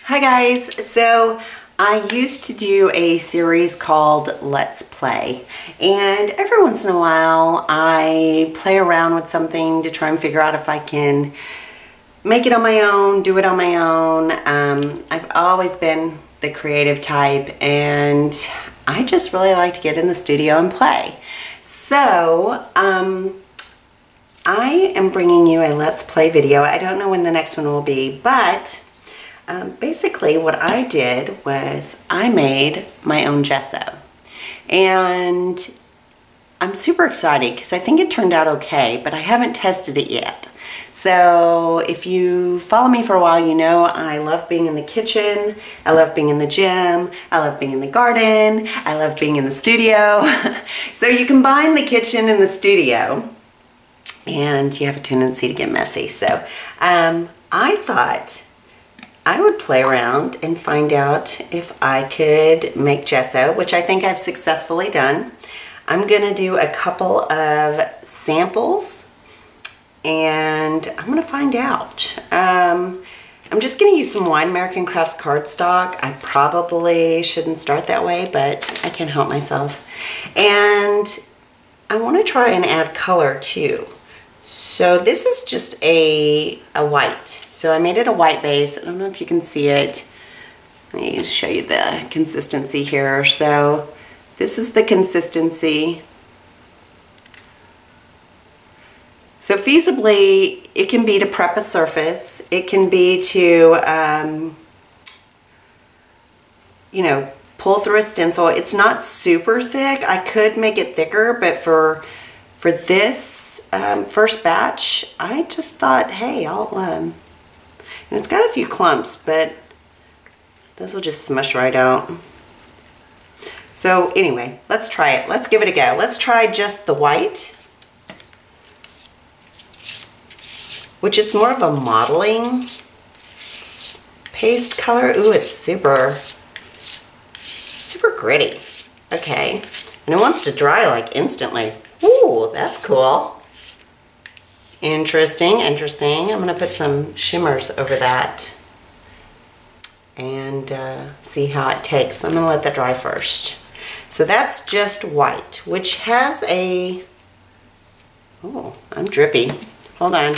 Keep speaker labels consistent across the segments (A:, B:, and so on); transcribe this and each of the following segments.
A: Hi guys, so I used to do a series called Let's Play, and every once in a while I play around with something to try and figure out if I can make it on my own, do it on my own. I've always been the creative type, and I just really like to get in the studio and play. So I am bringing you a Let's Play video. I don't know when the next one will be, but basically what I did was I made my own gesso, and I'm super excited because I think it turned out okay, but I haven't tested it yet. So if you follow me for a while, you know I love being in the kitchen, I love being in the gym, I love being in the garden, I love being in the studio. So you combine the kitchen and the studio and you have a tendency to get messy. So I thought I would play around and find out if I could make gesso, which I think I've successfully done. I'm gonna do a couple of samples and I'm gonna find out. I'm just gonna use some Wine American Crafts cardstock. I probably shouldn't start that way, but I can't help myself. And I wanna try and add color too. So this is just a white. So I made it a white base. I don't know if you can see it. Let me show you the consistency here. So this is the consistency. So feasibly, it can be to prep a surface. It can be to, you know, pull through a stencil. It's not super thick. I could make it thicker, but for this first batch, I just thought, hey, I'll, and it's got a few clumps, but those will just smush right out. So anyway, let's try it. Let's give it a go. Let's try just the white, which is more of a modeling paste color. Ooh, it's super gritty. Okay, and it wants to dry like instantly. Ooh, that's cool. Interesting, interesting. I'm gonna put some shimmers over that and see how it takes. I'm gonna let that dry first. So that's just white, which has a, oh, I'm drippy. Hold on.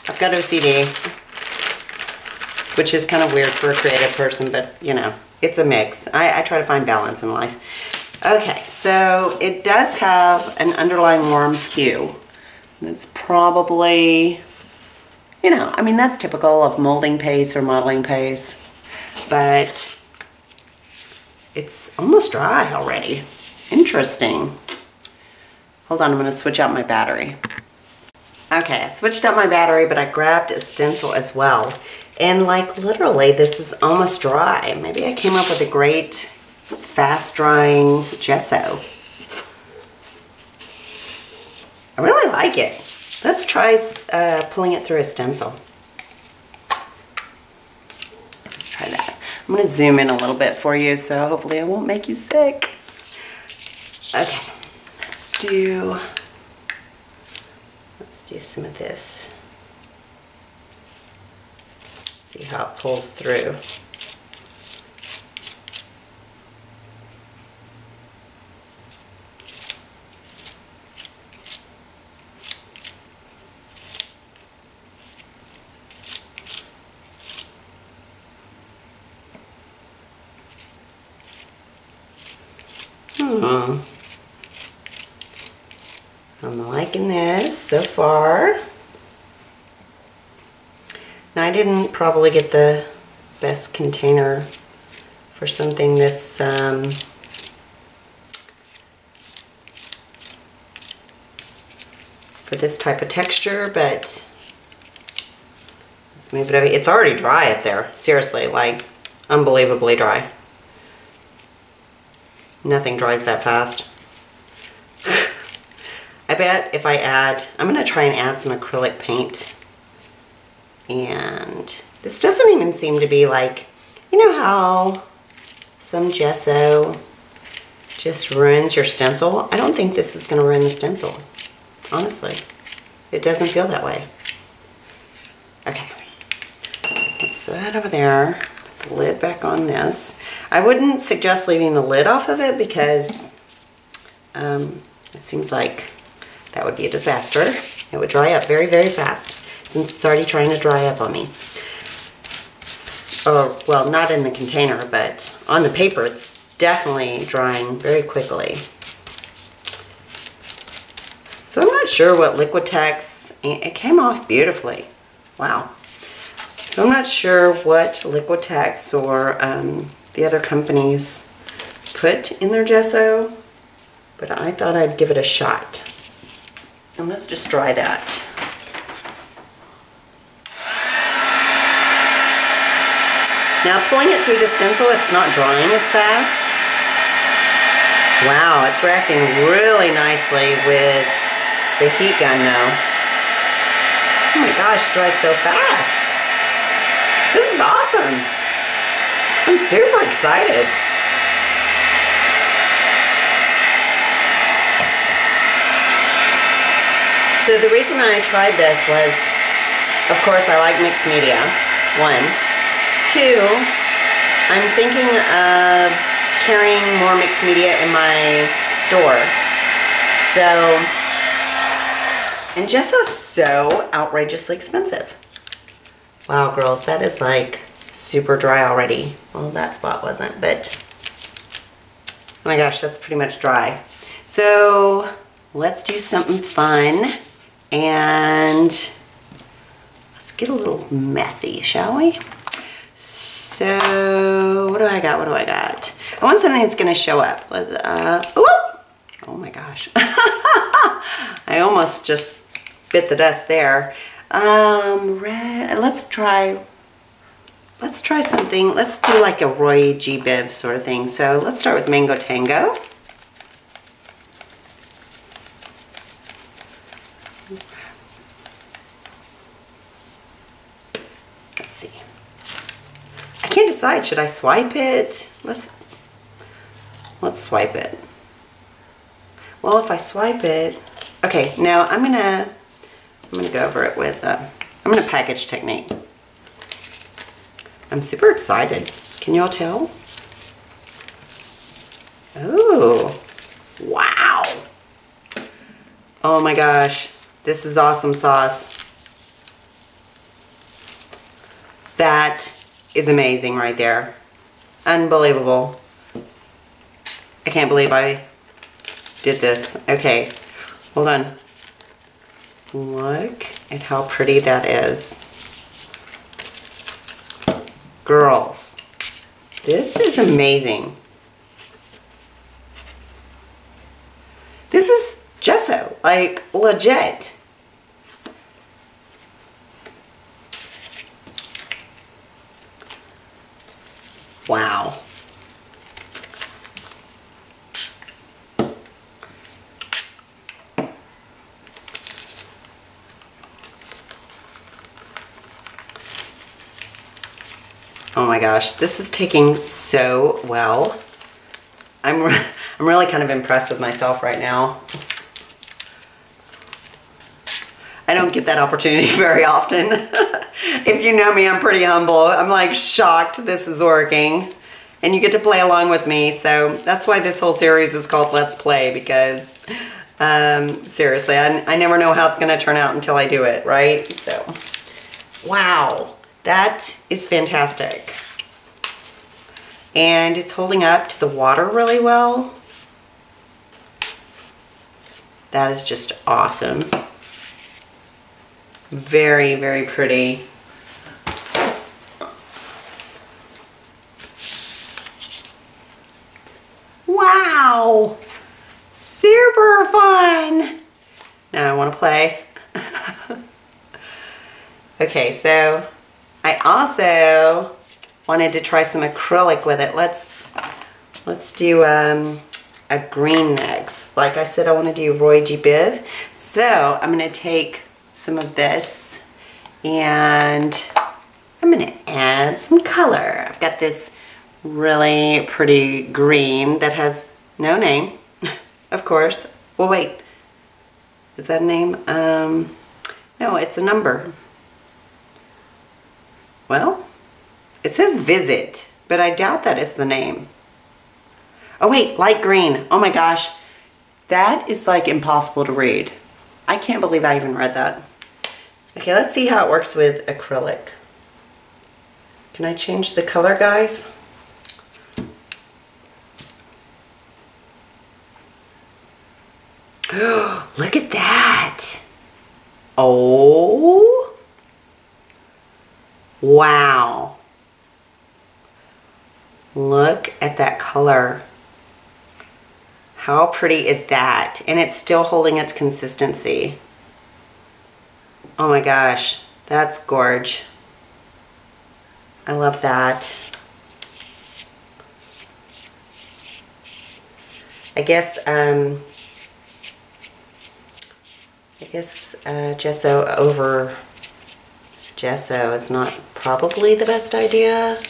A: I've got OCD, which is kind of weird for a creative person, but you know, it's a mix. I try to find balance in life. Okay, so it does have an underlying warm hue. That's probably, you know, I mean, that's typical of molding paste or modeling paste, but it's almost dry already. Interesting. Hold on, I'm going to switch out my battery. Okay, I switched out my battery, but I grabbed a stencil as well. And like literally, this is almost dry. Maybe I came up with a great fast drying gesso. I really like it. Let's try pulling it through a stencil. Let's try that. I'm going to zoom in a little bit for you, so hopefully I won't make you sick. Okay, let's do some of this. See how it pulls through. I'm liking this so far. Now I didn't probably get the best container for something this for this type of texture, but let's move it over. It's already dry up there. Seriously, like unbelievably dry. Nothing dries that fast. I bet if I add, I'm going to try and add some acrylic paint. And this doesn't even seem to be like, you know how some gesso just ruins your stencil? I don't think this is going to ruin the stencil, honestly. It doesn't feel that way. Okay, let's so that over there, put the lid back on this. I wouldn't suggest leaving the lid off of it because it seems like that would be a disaster. It would dry up very, very fast since it's already trying to dry up on me. Or, well, not in the container, but on the paper it's definitely drying very quickly. So I'm not sure what Liquitex, it came off beautifully. Wow. So I'm not sure what Liquitex or the other companies put in their gesso, but I thought I'd give it a shot. And let's just try that. Now pulling it through the stencil, it's not drying as fast. Wow, it's reacting really nicely with the heat gun though. Oh my gosh, it dries so fast. This is awesome. I'm super excited. So the reason I tried this was, of course, I like mixed media, 1. 2, I'm thinking of carrying more mixed media in my store. So, and Gesso's so outrageously expensive. Wow, girls, that is like super dry already. Well, that spot wasn't, but oh my gosh, that's pretty much dry. So let's do something fun and let's get a little messy, shall we? So what do I got? What do I got? I want something that's going to show up. Oh my gosh. I almost just bit the dust there. Red. Let's try something. Let's do like a Roy G. Biv sort of thing. So let's start with Mango Tango. Let's see. I can't decide. Should I swipe it? Let's swipe it. Well, if I swipe it, okay. Now I'm gonna go over it with I'm gonna package technique. I'm super excited. Can you all tell? Oh, wow. Oh my gosh, this is awesome sauce. That is amazing right there. Unbelievable. I can't believe I did this. Okay, hold on. Look at how pretty that is. Girls, this is amazing. This is gesso, like legit. Wow. Oh my gosh, this is taking so well. I'm really kind of impressed with myself right now. I don't get that opportunity very often. If you know me, I'm pretty humble. I'm like shocked this is working. And you get to play along with me, so that's why this whole series is called Let's Play, because seriously, I never know how it's gonna turn out until I do it, right? So, wow. That is fantastic. And it's holding up to the water really well. That is just awesome. Very, very pretty. Wow! Super fun! Now I want to play. Okay, so I also wanted to try some acrylic with it. Let's do a green next. Like I said, I want to do Roy G. Biv. So I'm going to take some of this and I'm going to add some color. I've got this really pretty green that has no name, of course. Well, wait. Is that a name? No, it's a number. Well, It says Visit, but I doubt that is the name. Oh wait, light green. Oh my gosh. That is like impossible to read. I can't believe I even read that. Okay, let's see how it works with acrylic. Can I change the color, guys? Look at that. Oh. Wow. Look at that color. How pretty is that? And it's still holding its consistency. Oh my gosh, that's gorge. I love that. I guess gesso over gesso is not probably the best idea.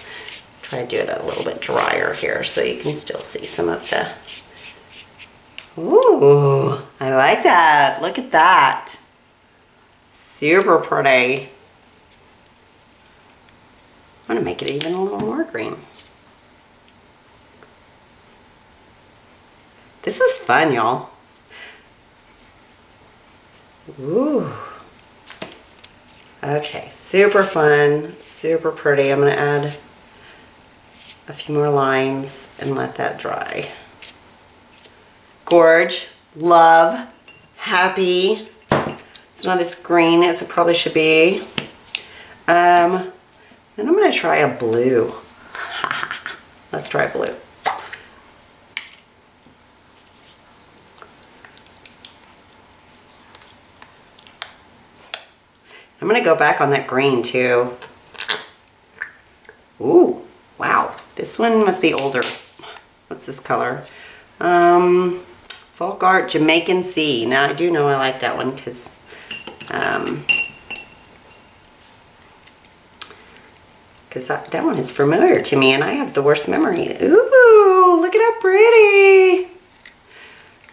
A: Try to do it a little bit drier here so you can still see some of the... Ooh, I like that. Look at that. Super pretty. I'm gonna make it even a little more green. This is fun, y'all. Ooh. Okay, super fun, super pretty. I'm gonna add a few more lines and let that dry. Gorge, love, happy. It's not as green as it probably should be. Then I'm gonna try a blue. Let's try blue. I'm gonna go back on that green too. Ooh, wow. This one must be older. What's this color? Folk Art Jamaican Sea. Now I do know I like that one because that one is familiar to me and I have the worst memory. Ooh, look at how pretty.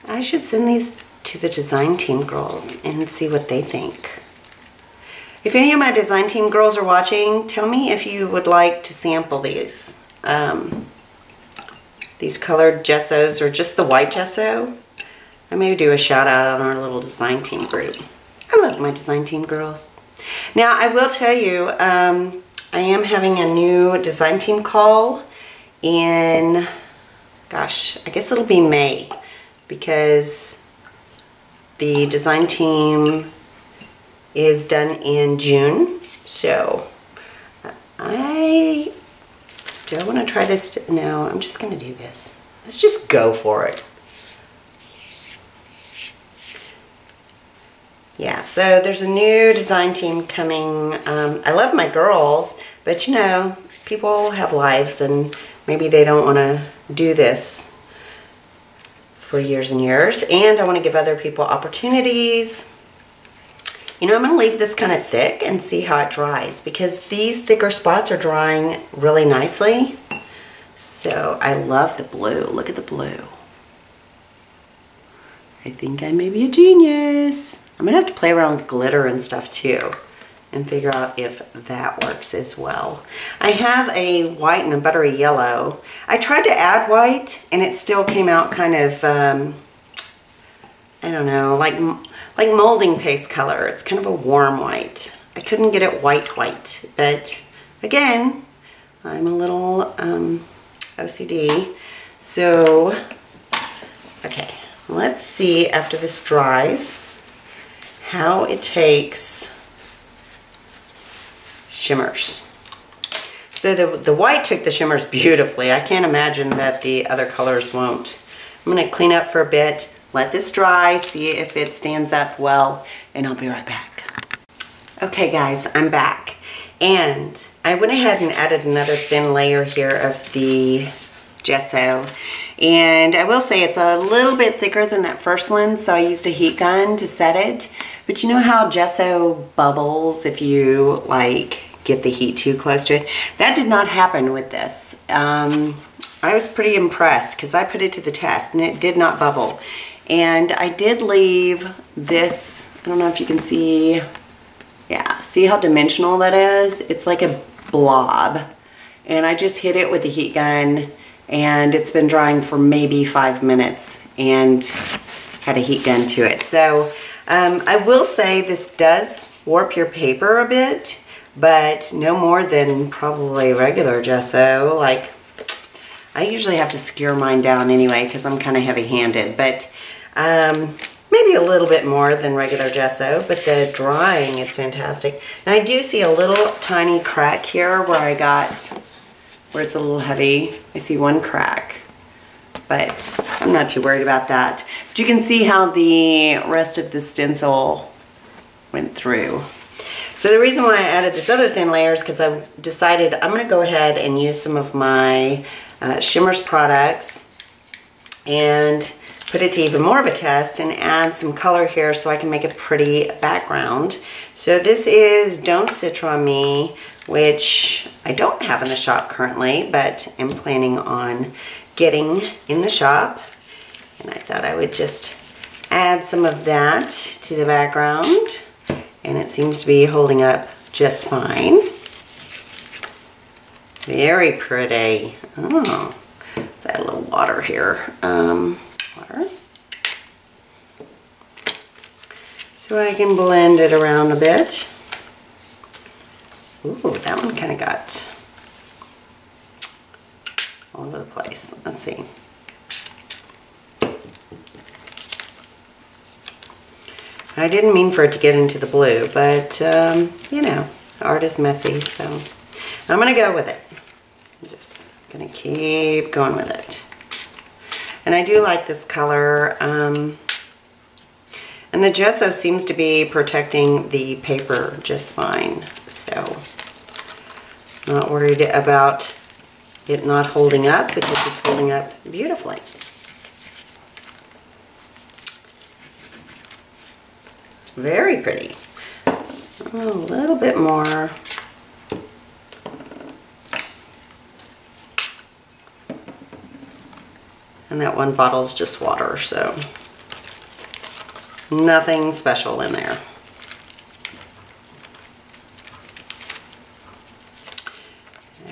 A: I should send these to the design team girls and see what they think. If any of my design team girls are watching, tell me if you would like to sample these colored gessos or just the white gesso. I may do a shout out on our little design team group. I love my design team girls. Now I will tell you, I am having a new design team call in, gosh, I guess it'll be May because the design team is done in June. So do I want to try this? No, I'm just going to do this. Let's just go for it. Yeah, so there's a new design team coming. I love my girls, but you know, people have lives and maybe they don't want to do this for years and years. And I want to give other people opportunities. You know, I'm going to leave this kind of thick and see how it dries because these thicker spots are drying really nicely. So I love the blue. Look at the blue. I think I may be a genius. I'm going to have to play around with glitter and stuff too and figure out if that works as well. I have a white and a buttery yellow. I tried to add white and it still came out kind of, I don't know, like molding paste color. It's kind of a warm white. I couldn't get it white, but again, I'm a little OCD. So, okay, let's see after this dries how it takes shimmers. So the white took the shimmers beautifully. I can't imagine that the other colors won't. I'm going to clean up for a bit, let this dry, see if it stands up well, and I'll be right back. Okay guys, I'm back. And I went ahead and added another thin layer here of the gesso. And I will say it's a little bit thicker than that first one, so I used a heat gun to set it. But you know how gesso bubbles if you like get the heat too close to it? That did not happen with this. I was pretty impressed because I put it to the test and it did not bubble. And I did leave this, I don't know if you can see, yeah, see how dimensional that is? It's like a blob. and I just hit it with the heat gun, and it's been drying for maybe 5 minutes and had a heat gun to it. So I will say this does warp your paper a bit, but no more than probably regular gesso. Like, I usually have to skewer mine down anyway because I'm kind of heavy-handed, but maybe a little bit more than regular gesso, but the drying is fantastic. And I do see a little tiny crack here where it's a little heavy. I see one crack, but I'm not too worried about that. But you can see how the rest of the stencil went through. So the reason why I added this other thin layer is because I decided I'm going to go ahead and use some of my Shimmers products and put it to even more of a test and add some color here so I can make a pretty background. So this is Don't Citra Me, which I don't have in the shop currently, but am planning on getting in the shop. And I thought I would just add some of that to the background, and it seems to be holding up just fine. Very pretty. Oh, let's add a little water here. Water. So I can blend it around a bit. Ooh, that one kind of got all over the place. Let's see. I didn't mean for it to get into the blue, but you know, art is messy, so I'm gonna go with it. I'm just gonna keep going with it. And I do like this color, and the gesso seems to be protecting the paper just fine, so not worried about it not holding up because it's holding up beautifully. Very pretty. A little bit more. And that one bottle's just water, so nothing special in there.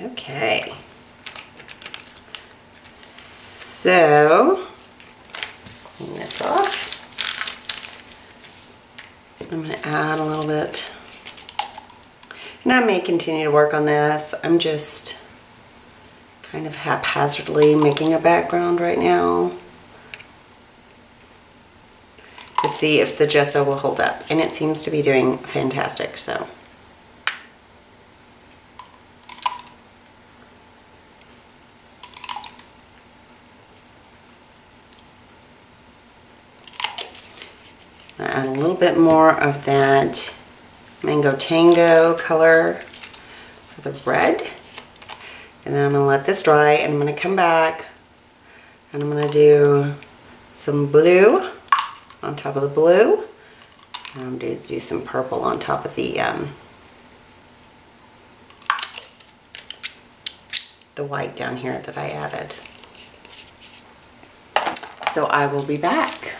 A: Okay. So, clean this off. I'm going to add a little bit. And I may continue to work on this. I'm just kind of haphazardly making a background right now to see if the gesso will hold up. And it seems to be doing fantastic, so. Add a little bit more of that Mango Tango color for the red. And then I'm going to let this dry, and I'm going to come back and I'm going to do some blue on top of the blue. And I'm going to do some purple on top of the white down here that I added. So I will be back.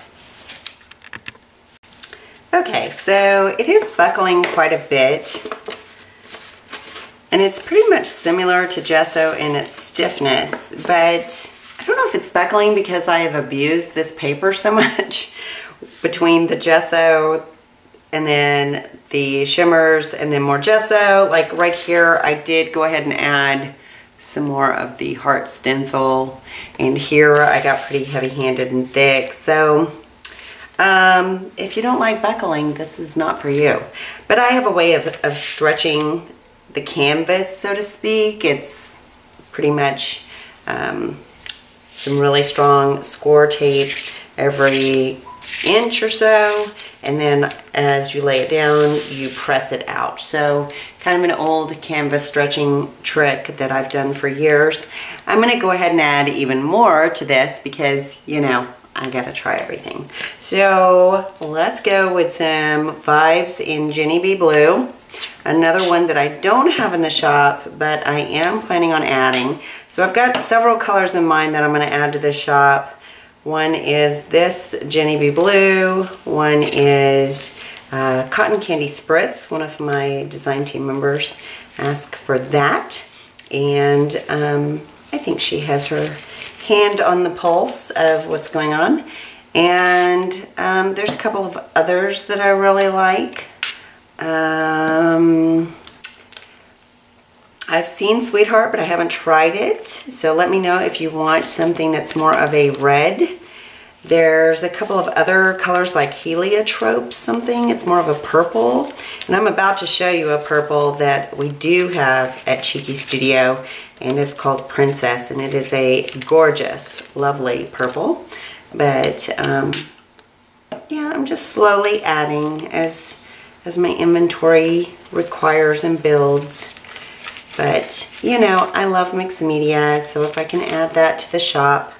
A: Okay, so it is buckling quite a bit, and it's pretty much similar to gesso in its stiffness, but I don't know if it's buckling because I have abused this paper so much between the gesso and then the shimmers and then more gesso. Like right here, I did go ahead and add some more of the heart stencil, and here I got pretty heavy-handed and thick, so if you don't like buckling, this is not for you. But I have a way of stretching the canvas, so to speak. It's pretty much some really strong score tape every inch or so, and then as you lay it down, you press it out. So kind of an old canvas stretching trick that I've done for years. I'm going to go ahead and add even more to this because, you know, I gotta try everything. So let's go with some Vibes in Jenny B Blue. Another one that I don't have in the shop, but I am planning on adding. So I've got several colors in mind that I'm gonna add to the shop. One is this Jenny B Blue. One is Cotton Candy Spritz. One of my design team members asked for that. and I think she has her hand on the pulse of what's going on. And there's a couple of others that I really like. I've seen Sweetheart, but I haven't tried it. So let me know if you want something that's more of a red. There's a couple of other colors like Heliotrope something. It's more of a purple. And I'm about to show you a purple that we do have at Cheeky Studio. And it's called Princess. And it is a gorgeous, lovely purple. But yeah, I'm just slowly adding as my inventory requires and builds. But, you know, I love mixed media, so if I can add that to the shop,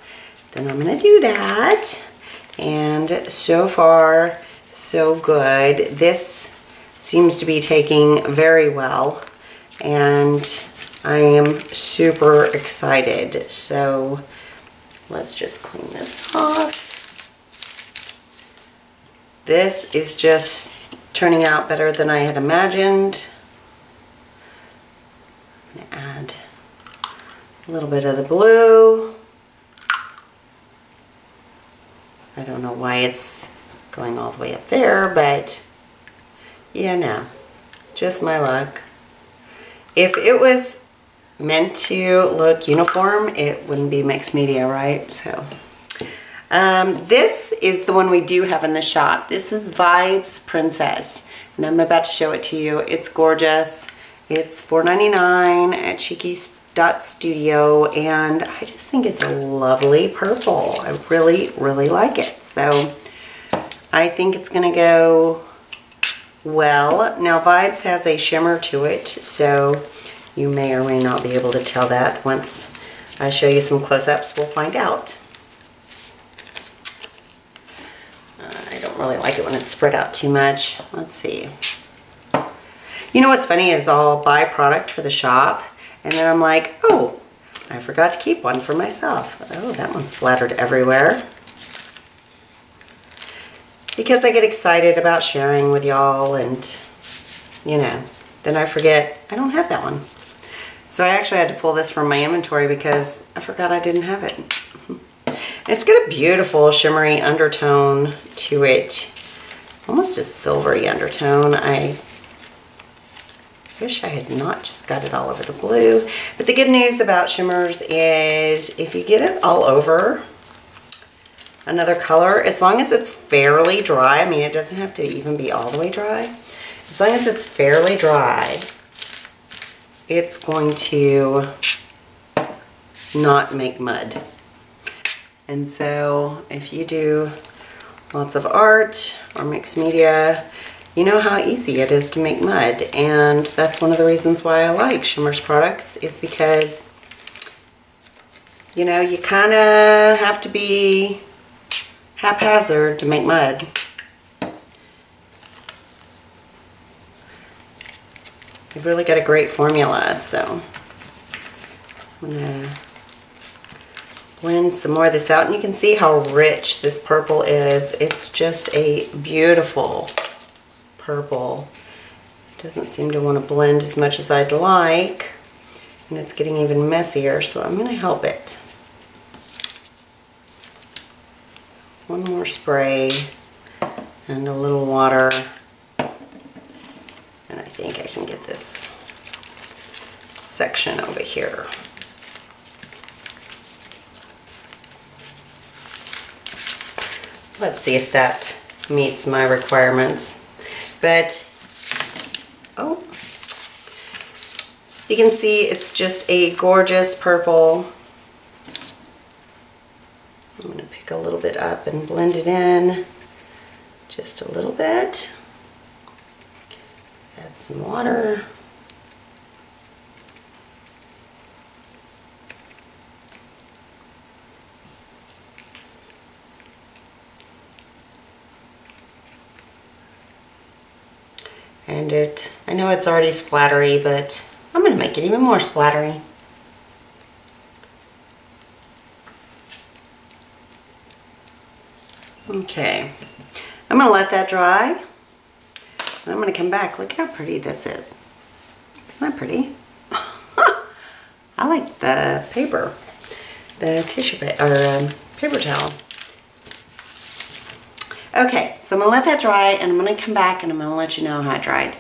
A: then I'm going to do that. And so far, so good. This seems to be taking very well, and I am super excited. So let's just clean this off. This is just turning out better than I had imagined. I'm going to add a little bit of the blue. I don't know why it's going all the way up there, but you know, just my luck. If it was meant to look uniform, it wouldn't be mixed media, right? So this is the one we do have in the shop. This is Vibes Princess, and I'm about to show it to you. It's gorgeous. It's $4.99 at Cheeky.studio, and I just think it's a lovely purple. I really, really like it. So I think it's going to go well. Now Vibes has a shimmer to it, so you may or may not be able to tell that. Once I show you some close-ups, we'll find out. I don't really like it when it's spread out too much. Let's see. You know what's funny is I'll buy product for the shop, and then I'm like, oh, I forgot to keep one for myself. Oh, that one splattered everywhere. Because I get excited about sharing with y'all, and, you know, then I forget I don't have that one. So I actually had to pull this from my inventory because I forgot I didn't have it. It's got a beautiful shimmery undertone to it. Almost a silvery undertone. I wish I had not just got it all over the blue. But the good news about shimmers is if you get it all over another color, as long as it's fairly dry, I mean, it doesn't have to even be all the way dry. As long as it's fairly dry, it's going to not make mud. And so if you do lots of art or mixed media, you know how easy it is to make mud. And that's one of the reasons why I like Shimmer's products, is because, you know, you kind of have to be haphazard to make mud. They've really got a great formula, so I'm going to blend some more of this out, and you can see how rich this purple is. It's just a beautiful purple. It doesn't seem to want to blend as much as I'd like, and it's getting even messier, so I'm going to help it. One more spray and a little water, and I think I can get this section over here. Let's see if that meets my requirements. But, oh, you can see it's just a gorgeous purple. I'm going to pick a little bit up and blend it in just a little bit. Add some water. And I know it's already splattery, but I'm going to make it even more splattery. Okay, I'm going to let that dry, and I'm going to come back. Look how pretty this is. Isn't that pretty? like the paper, the tissue paper, or paper towel. Okay, so I'm gonna let that dry and I'm gonna come back and I'm gonna let you know how it dried.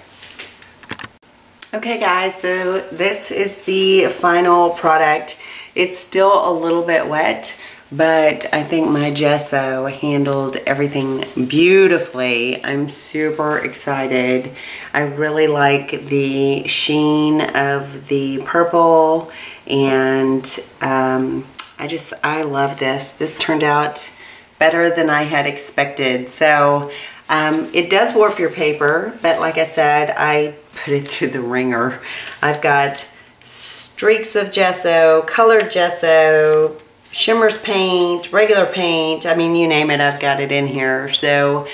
A: Okay guys, so this is the final product. It's still a little bit wet, but I think my gesso handled everything beautifully. I'm super excited. I really like the sheen of the purple, and I love this. This turned out better than I had expected. So it does warp your paper, but like I said, I put it through the ringer. I've got streaks of gesso, colored gesso, shimmers paint, regular paint. I mean, you name it, I've got it in here. So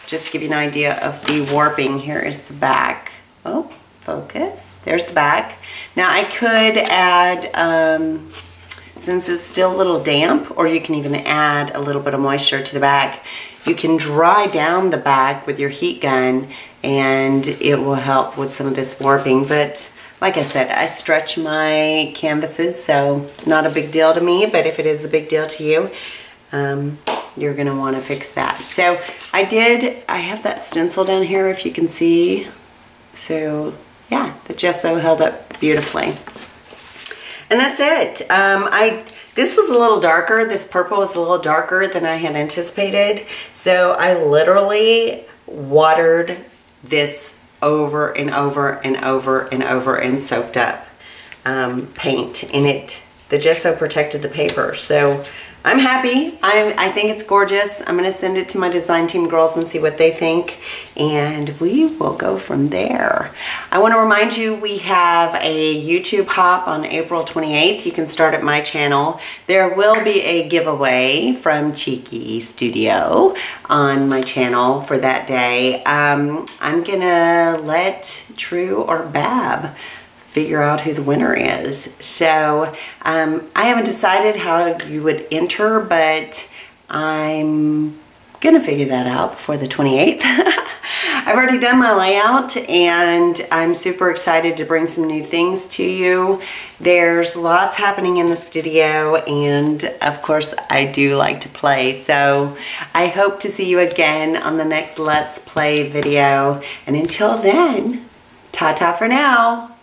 A: just to give you an idea of the warping, here is the back. Oh, focus. There's the back. Now I could add, since it's still a little damp, or you can even add a little bit of moisture to the back. You can dry down the back with your heat gun and it will help with some of this warping. But like I said, I stretch my canvases, so not a big deal to me, but if it is a big deal to you, you're gonna wanna fix that. So I have that stencil down here if you can see. So yeah, the gesso held up beautifully. And that's it. This was a little darker. This purple was a little darker than I had anticipated. So I literally watered this over and over and over and over and soaked up paint in it. The gesso protected the paper. So I'm happy. I think it's gorgeous. I'm gonna send it to my design team girls and see what they think, and we will go from there. I wanna remind you, we have a YouTube hop on April 28th. You can start at my channel. There will be a giveaway from Cheeky Studio on my channel for that day. I'm gonna let True or Bab figure out who the winner is. So I haven't decided how you would enter, but I'm gonna figure that out before the 28th. I've already done my layout and I'm super excited to bring some new things to you. There's lots happening in the studio, and of course I do like to play. So I hope to see you again on the next Let's Play video. And until then, ta-ta for now.